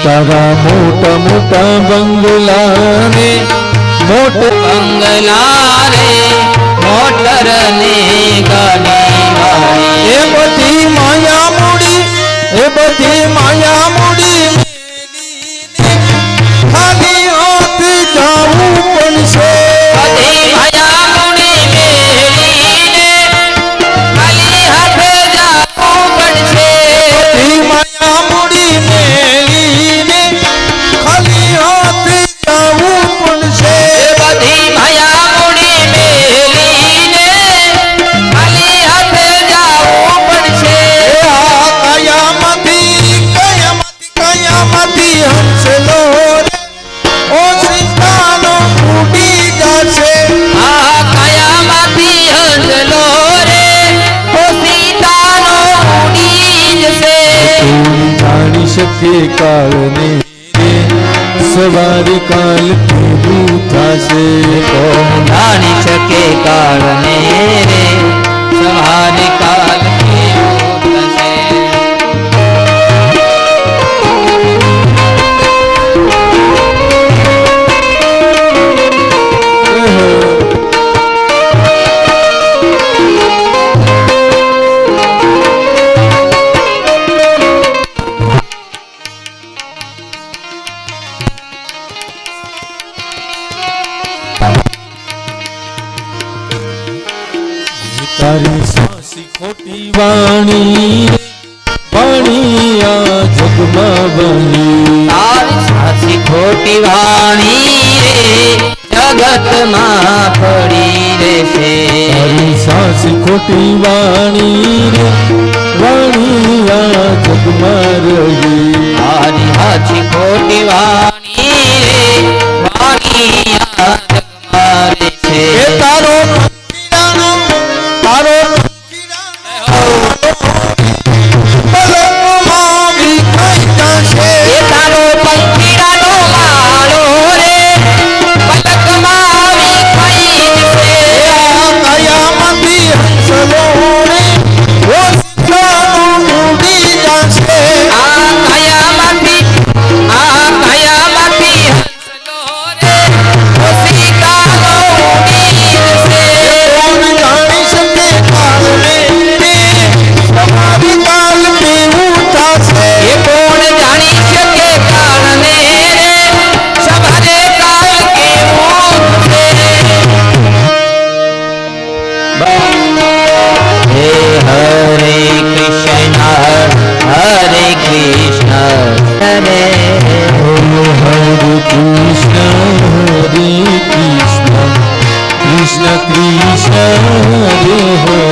તારા મોટા મોટા બંગલા રે મોટા બંગલા રે મોટર ને ગાડી એ બધી માયા મૂડી એ બધી માયા મૂડી ખાલી હાથ જાવું પડશે બધી માયા મૂડી મેલીને ખાલી હાથે જાવું પડશે બધી માયા મૂડી મેલીને ખાલી હાથ જાવું પડશે બધી માયા મૂડી મેલીને ખાલી હાથે જાવું પડશે આ કયામાંથી હંસલો રે ઓ સીતાનો ઉડી જશે આ કાયામાંથી હંસલો રે ઓ સીતાનો ઉડી જશે જાણી શકે કાળને સવારે કાલ કેવું થશે કોણ જાણી શકે કાળને રે સવારે કાલ કેવું થશે તારી સાસી ખોટી વાણી વાણી આ જગમાં બની તારી સાચી ખોટી વાણી રે જગતમાં પડી રહેશે તારી સાસી ખોટી વાણી રે વાણી આ જગમાં રહી તારી સાચી ખોટી વાણી રે વાણી આ જગમાં રહેશે એ તારો તારો પલકમાં વિખાઈ જશે એ તારો પંખીડાનો માળો રે પલકમાં વિખાઈ જશે આ કયામાંથી હંસલો રે ઓ સીતાનો ઉડી જશે આ કાયામાંથી હંસલો રે ઓ સીતાનો ઉડી જશે કોણ જાણી શકે કાળને રે તમારી કાલ કેવું થશે એ કોણ જાણી શકે કાળને રે સવારે કાલ કેવું થશે હે હરે કૃષ્ણ હરે કૃષ્ણ હરે હરે કૃષ્ણ કૃષ્ણ કૃષ્ણ હરે હરે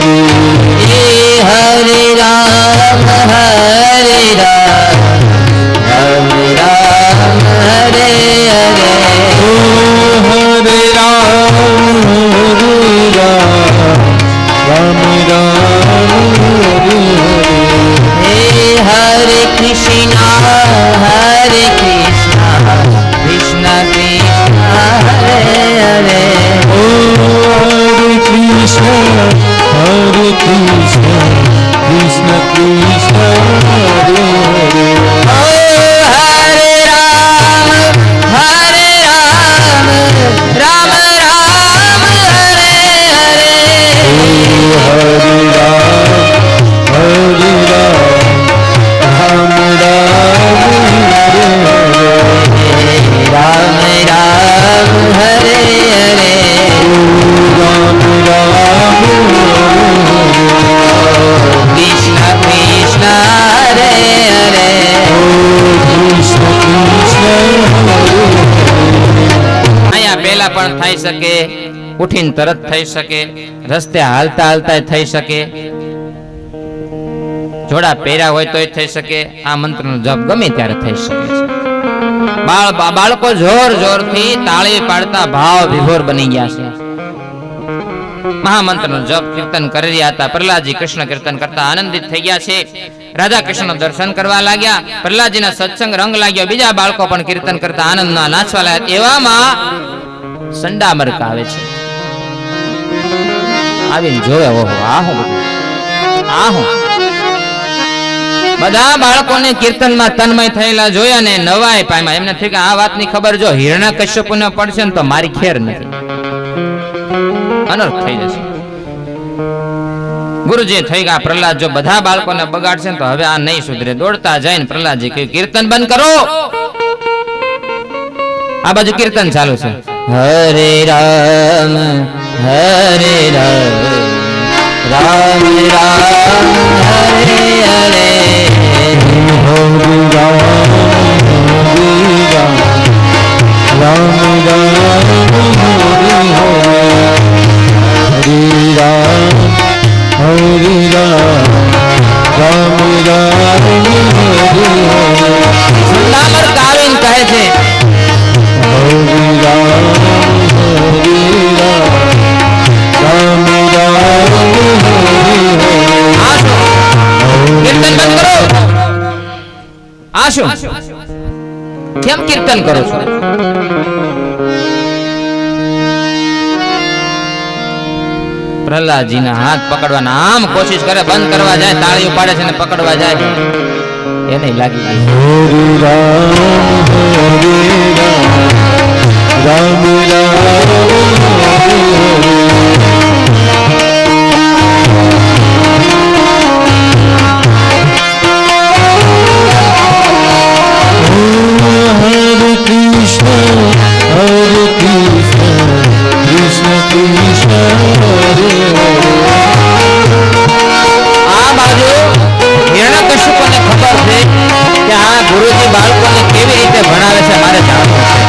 હે હરે રામ હરે રામ રામ રામ હરે હરે ઓ હરે રામ રામ રામ હરે હરે હે હરે કૃષ્ણ કૃષ્ણ કૃષ્ણ હરે હરે ઓ હરે કૃષ્ણ કૃષ્ણ કૃષ્ણ હરે હરે ઓ હરે રામ રામ રામ હરે હરે હરે રામ રામ રામ રામ હરે હરે રામ રામ કૃષ્ણ કૃષ્ણ હરે હરે કૃષ્ણ કૃષ્ણ અહીંયા પહેલા પણ થઈ શકે ઉઠીને તરત થઈ શકે રસ્તે હાલતા હાલતા થઈ શકે જોડા પહેર્યા હોય તોય થઈ શકે આ મંત્રનો જપ ગમે ત્યારે થઈ શકે છે બાળકો જોર જોરથી તાળી પાડતા ભાવ વિભોર બની ગયા છે મહામંત્રનો જપ કીર્તન કરી રહ્યા હતા પ્રહલાદજી કૃષ્ણ કીર્તન કરતા આનંદિત થઈ ગયા છે રાધા કૃષ્ણ દર્શન કરવા લાગ્યા પ્રહલાદજીના સત્સંગ રંગ લાગ્યો બીજા બાળકો પણ કીર્તન કરતા આનંદના નાચવા લાગ્યા એવામાં સંડામર્ક આવે છે આવીને જોવે ઓહો આ હું બધા બાળકોને કીર્તનમાં તન્મય થયેલા જોયા ને નવાઈ પામ્યા. એમને થયું કે આ વાતની ખબર જો હિરણ્યકશ્યપુને પડશે ને તો મારી ખેર નથી, અનર્થ થઈ જશે. ગુરુજી થઈ ગયા પ્રહલાદ જો બધા બાળકોને બગાડશે ને તો હવે આ નહીં સુધરે. દોડતા જઈને પ્રહલાદજી કહ્યું કીર્તન બંધ કરો. આ બાજુ કીર્તન ચાલુ છે. હરે રામ હરે રામ રામ રામ હરે હરે હરે રામ રામ સુંદામર કાવીન કહે છે કીર્તન બંધ કરો. આ શું? કેમ કીર્તન કરો છો? પ્રહલાદજીના હાથ પકડવાના આમ કોશિશ કરે, બંધ કરવા જાય, તાળીઓ પાડે છે ને પકડવા જાય, એને લાગી ગઈ. રામ આ બાજુ હિરણ્યકશ્યપુને ખબર છે કે આ ગુરુજી બાળકોને કેવી રીતે ભણાવે છે, મારે જાણવું છે.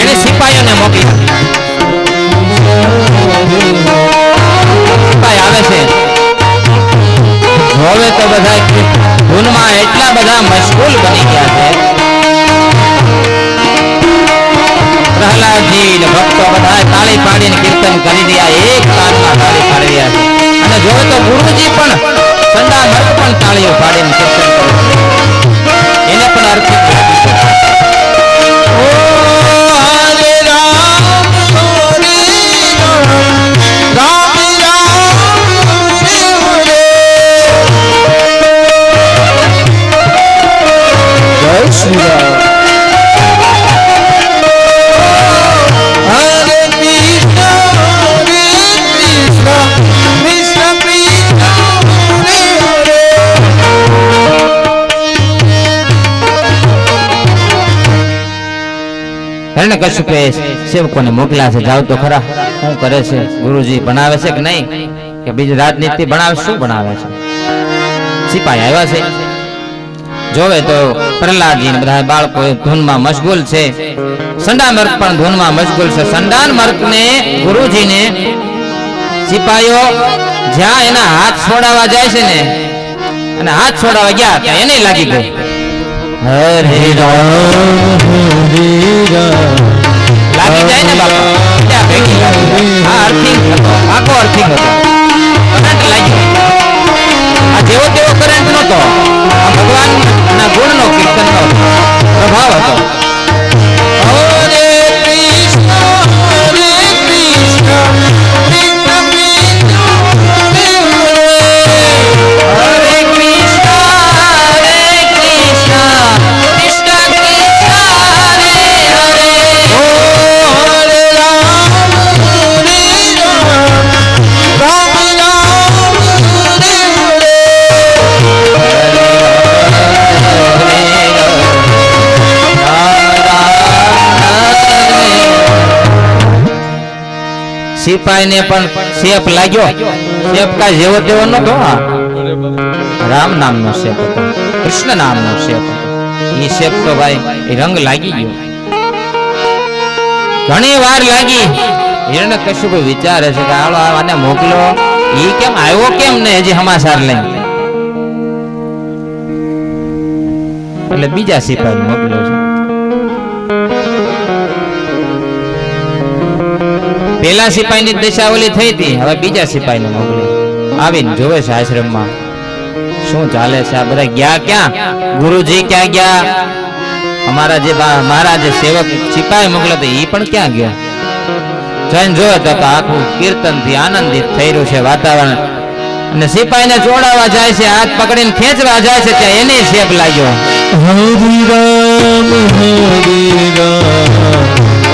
એને સિપાહીઓને મોકલી. સિપાહી આવે છે, હવે તો બધા ધૂનમાં એટલા બધા મશગુલ બની ગયા છે. પ્રહલાદજી ને ભક્તો બધા તાળી પાડીને કીર્તન કરી રહ્યા, એક તાલમાં તાળી પાડી રહ્યા છે. અને જોવે તો ગુરુજી પણ સંડા મર્ક પણ તાળીઓ પાડીને કીર્તન કરે છે. એને પણ અર્પિત લાગી છે. ઓ હરે રામ રામ જય શ્રી રામ. હિરણ્યકશ્યપે સેવકોને મોકલ્યા છે, જાવ તો ખરા શું કરે છે, ગુરુજી ભણાવે છે કે નહીં, કે બીજી રાજનીતિ ભણાવે, શું ભણાવે છે. સિપાહી આવ્યા છે, જોવે તો પ્રહલાદજી ને બધા બાળકો ધૂનમાં મશગુલ છે. સંડા મર્ક પણ ધૂનમાં મશગુલ છે. સંડાન મર્ક ને ગુરુજી ને સિપાહીઓ જ્યાં એના હાથ છોડાવવા જાય છે ને, અને હાથ છોડાવવા ગયા ત્યાં એને લાગી ગઈ. હરે રામ લાગી જાય ને બાપા, ત્યાં ભેગી લાગી જાય. આ અર્થિંગ હતો, આખો અર્થિંગ હતો, કરંટ લાગી ગયો. આ જેવો તેવો કરંટ નહોતો, આ ભગવાનના ગુણનો કીર્તનનો પ્રભાવ હતો. હરે કૃષ્ણ હરે કૃષ્ણ કૃષ્ણ કૃષ્ણ હરે હરે કૃષ્ણ હરે કૃષ્ણ કૃષ્ણ કૃષ્ણ હરે હરે. ઓ હરે રામ રામ હરે સિપાહીને પણ શેપ લાગ્યો. શેપ કા જેવો તેવો નતો, રામ નામનો શેપ હતો, કૃષ્ણ નામનો શેપ હતો. એ શેપ તો ભાઈ એ રંગ લાગી ગયો. ઘણી વાર લાગી. હિરણ્યકશ્યપ વિચારે છે કે હાલો આને મોકલો, ઈ કેમ આવ્યો કેમ ને હજી સમાચાર લઈને, એટલે બીજા સિપાહી મોકલ્યો છે. પેલા સિપાહીની દશા ઓલી થઈ હતી, હવે બીજા સિપાહીને મોકલી. આવીને જોવે છે આશ્રમમાં શું ચાલે છે. આ બધા ગયા ક્યાં? ગુરુજી ક્યાં ગયા? અમારા જે મારા જે સેવક સિપાહી મોકલ્યા હતા એ પણ ક્યાં ગયા? જઈને જોવે તો આખું કીર્તન થી આનંદિત થઈ રહ્યું છે વાતાવરણ. અને સિપાહીને જોડાવા જાય છે, હાથ પકડીને ખેંચવા જાય છે, ત્યાં એને શેપ લાગ્યો. હરિ રામ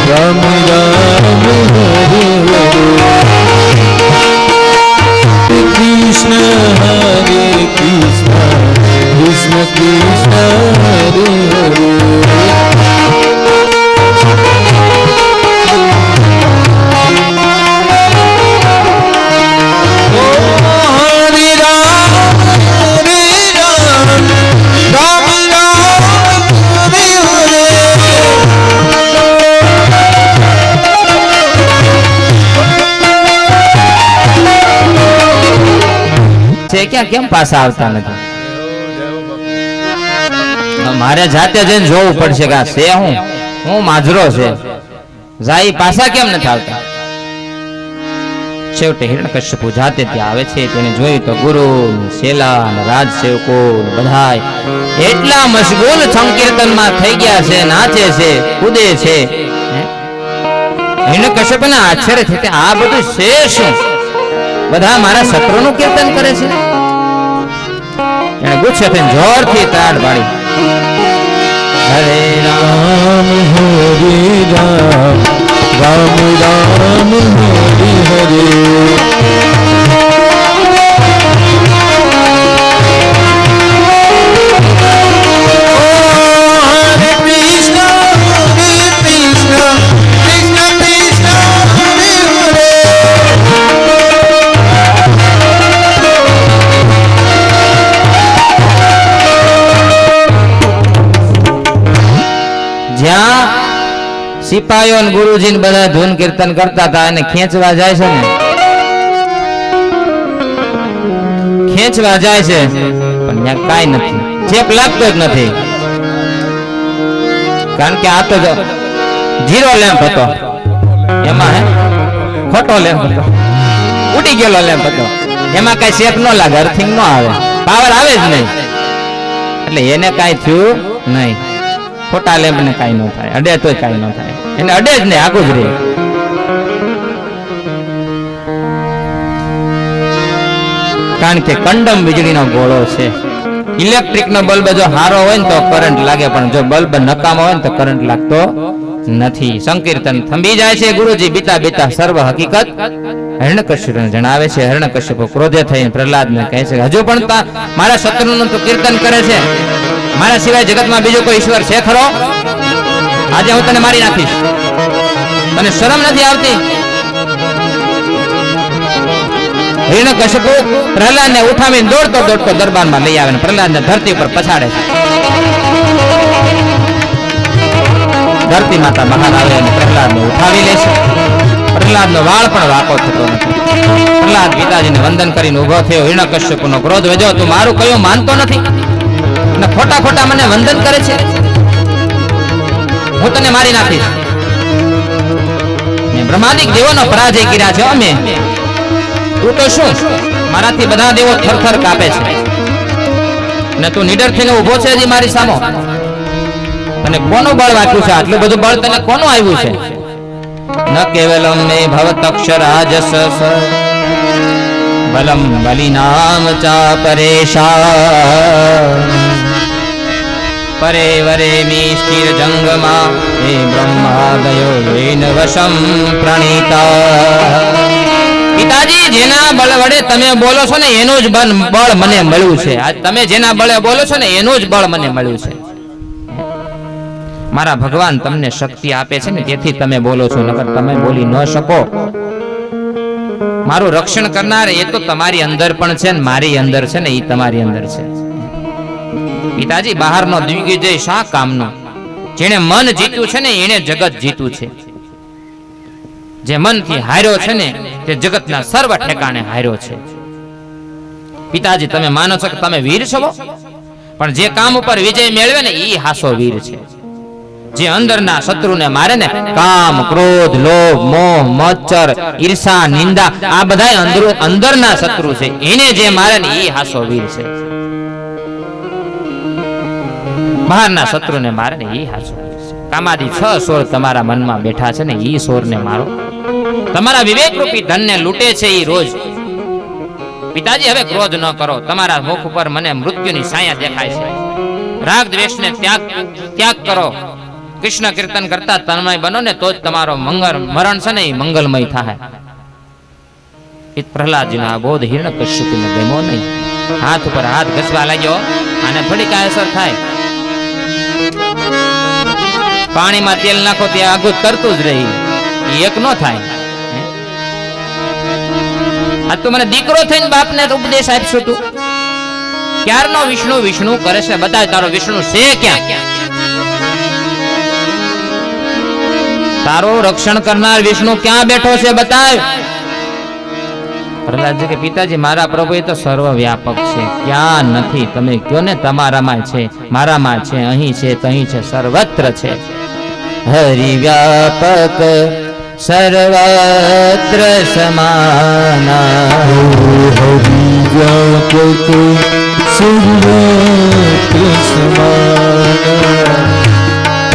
રામ રામ હરે હરે કૃષ્ણ હરે કૃષ્ણ કૃષ્ણ કૃષ્ણ હરે હરે છે ક્યાં કેમ પાછા આવતા નથી? મારે જાતે જઈને જોવું પડશે કે આ છે હું માજરો છે, જાય પાછા કેમ નથી આવતા? છેવટે હિરણ્યકશ્યપુ જાતે ત્યાં આવે છે. તેને જોયું તો ગુરુ શેલા અને રાજ સેવકો બધાય એટલા મશગુલ સંકીર્તનમાં થઈ ગયા છે, નાચે છે, કૂદે છે. હિરણ્યકશ્યપુને આશ્ચર્ય થયું, આ બધું છે શું? બધા મારા શત્રુનું કીર્તન કરે છે. એને ગુસ્સે થઈને જોરથી ત્રાડ પાડી, હરે રામ હરે રામ રામ રામ હરે હરે જ્યાં સિપાહીઓ અને ગુરુજી ને બધા ધૂન કીર્તન કરતા હતા અને ખેંચવા જાય છે ને, ખેંચવા જાય છે પણ ત્યાં કાંઈ નથી, ચેપ લાગતો જ નથી. કારણ કે આ તો જીરો લેમ્પ હતો, એમાં હે ખોટો લેમ્પ હતો, ઉડી ગયેલો લેમ્પ હતો, એમાં કઈ ચેપ ન લાગે, અર્થિંગ ન આવે, પાવર આવે જ નહીં, એટલે એને કાંઈ થયું નહીં. ખોટા લેમ્પ ને કાંઈ ન થાય, અડે તોય કાંઈ ન થાય, એને અડે જ નહીં, આગું જ રહે. કારણ કે કંડમ વીજળીનો ગોળો છે. ઇલેક્ટ્રિક નો બલ્બ જો હારો હોય ને તો કરંટ લાગે, પણ જો બલ્બ નકામો હોય ને તો કરંટ લાગતો નથી. સંકીર્તન થંભી જાય છે. ગુરુજી બીતા બીતા સર્વ હકીકત હિરણ્યકશ્યપને જણાવે છે. હિરણ્યકશ્યપ ક્રોધે થઈને પ્રહલાદને કહે છે, હજુ પણ મારા શત્રુનું તો કીર્તન કરે છે, મારા સિવાય જગતમાં બીજો કોઈ ઈશ્વર છે ખરો? આજે હું તને મારી નાખીશ, તને શરમ નથી આવતી? હિરણ્યકશ્યપ પ્રહલાદને ઉઠાવીને દોડતો દોડતો દરબારમાં લઈ આવે, પ્રહલાદને ધરતી પર પછાડે છે. ધરતી માતા બહાર આવે અને પ્રહલાદને ઉઠાવી લે છે. પ્રહલાદનો વાળ પણ વાંકો થતો નથી. પ્રહલાદ પિતાજીને વંદન કરીને ઉભો થયો. હિરણ્યકશ્યપનો ક્રોધ વધ્યો, તું મારું કયું માનતો નથી અને ખોટા ખોટા મને વંદન કરે છે, હું તને મારી નાખીશ. બ્રહ્માદિક દેવોનો પરાજય કર્યા છે અમે, તું તો શું, મારાથી બધા દેવો થરથર કાપે છે ને તું નીડર થઈને ઉભો છે હજી મારી સામે. તને કોનું બળ વાંચ્યું છે? આટલું બધું બળ તને કોનું આવ્યું છે? ન કેવલમ મે ભવતક્ષરાજસ બલમ બલિનામ ચા પરેશા પરે વરે મી સ્થિર જંગમા હે બ્રહ્માદયો વેન વશમ પ્રણીતા. પિતાજી, જેના બળ વડે તમે બોલો છો ને એનું જ બળ મને મળ્યું છે. આજ તમે જેના બળે બોલો છો ને એનું જ બળ મને મળ્યું છે. મારા ભગવાન તમને શક્તિ આપે છે ને તેથી તમે બોલો છો, નકર તમે બોલી ન શકો. મારું રક્ષણ કરનાર એ તો તમારી અંદર પણ છે ને મારી અંદર છે ને એ તમારી અંદર છે. પિતાજી, બહારનો દિગ્વિજય શા કામનો? જેણે મન જીત્યું છે ને એને જગત જીત્યું છે. જે મનથી હાર્યો છે ને તે જગતના સર્વ ઠેકાણે હાર્યો છે. પિતાજી, તમે માનો છો કે તમે વીર છો, પણ જે કામ ઉપર વિજય મેળવે ને એ હાસો વીર છે. જે અંદરના શત્રુને મારે ને, કામ, ક્રોધ, લોભ, મોહ, મચ્છર, ઈર્ષા, નિંદા, આ બધા અંદરના શત્રુ છે, એને જે મારે ને એ હાસો વીર છે. બહારના શત્રુને મારે ને એ હાસો વીર છે. કામાદી 6 સોર તમારા મનમાં બેઠા છે ને એ સોરને મારો. તમારા વિવેક રૂપી ધનને લૂંટે છે એ રોજ પિતાજી હવે ક્રોધ ન કરો, તમારા મુખ ઉપર મને મૃત્યુની છાયા દેખાય છે. રાગ દ્વેષને ત્યાગ કરો. કૃષ્ણ કીર્તન કરતા તન્મય બનો ને તો જ તમારો મરણ છે ને એ મંગલમય થાય. પ્રહલાદજીનો આ બોધ હિરણ્યકશ્યપને ગમ્યો નહીં. હાથ ઉપર હાથ ઘસવા લાગ્યો. આને થોડી કાંઈ અસર થાય? પાણીમાં તેલ નાખો ત્યાં આગું તરતું જ રહી, એક નો થાય. આ તો મને દીકરો થઈને બાપને ઉપદેશ આપશો તું? ક્યારનો વિષ્ણુ વિષ્ણુ કરે છે? બતાય તારો વિષ્ણુ છે ક્યાં? તારો રક્ષણ કરનાર વિષ્ણુ ક્યાં બેઠો છે? બતાય. પ્રહલાદજી કે પિતાજી મારા પ્રભુ એ તો સર્વવ્યાપક છે, ક્યાં નથી? તમે કયો ને, તમારામાં છે, મારામાં છે, અહીં છે, તહીં છે, સર્વત્ર છે. હરિ વ્યાપક સર્વત્ર સમાના, હરિ વ્યાપક સર્વત્ર સમાના,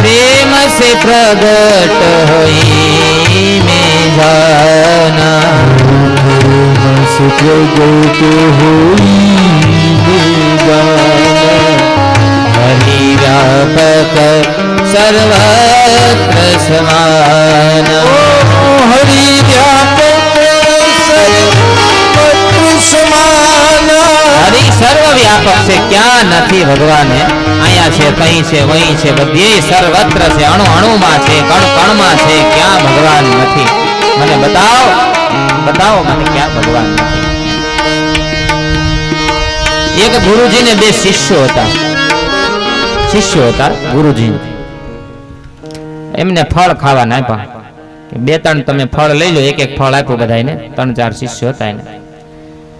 प्रेम से प्रगट होई में जाना, हस प्रगट होई में जाना, हरि व्यापक सर्वत्र समाना, हरि व्यापक सर्वत्र समाना, हरि सर्व व्यापक से क्या નથી ભગવાન? અહીંયા છે, તહીં છે, વहीं છે, બધે સર્વત્ર છે, અણુ અણુમાં છે, કણ કણમાં છે, ક્યાં ભગવાન નથી? મને બતાવો, બતાવો મને ક્યાં ભગવાન નથી? એક ગુરુજીને બે શિષ્યો હતા ગુરુજી. એમને ફળ ખાવા આપ્યા. બે ત્રણ તમે ફળ લઈ લો. એક એક ફળ આપ્યું બધાને. ત્રણ ચાર શિષ્યો હતા એને.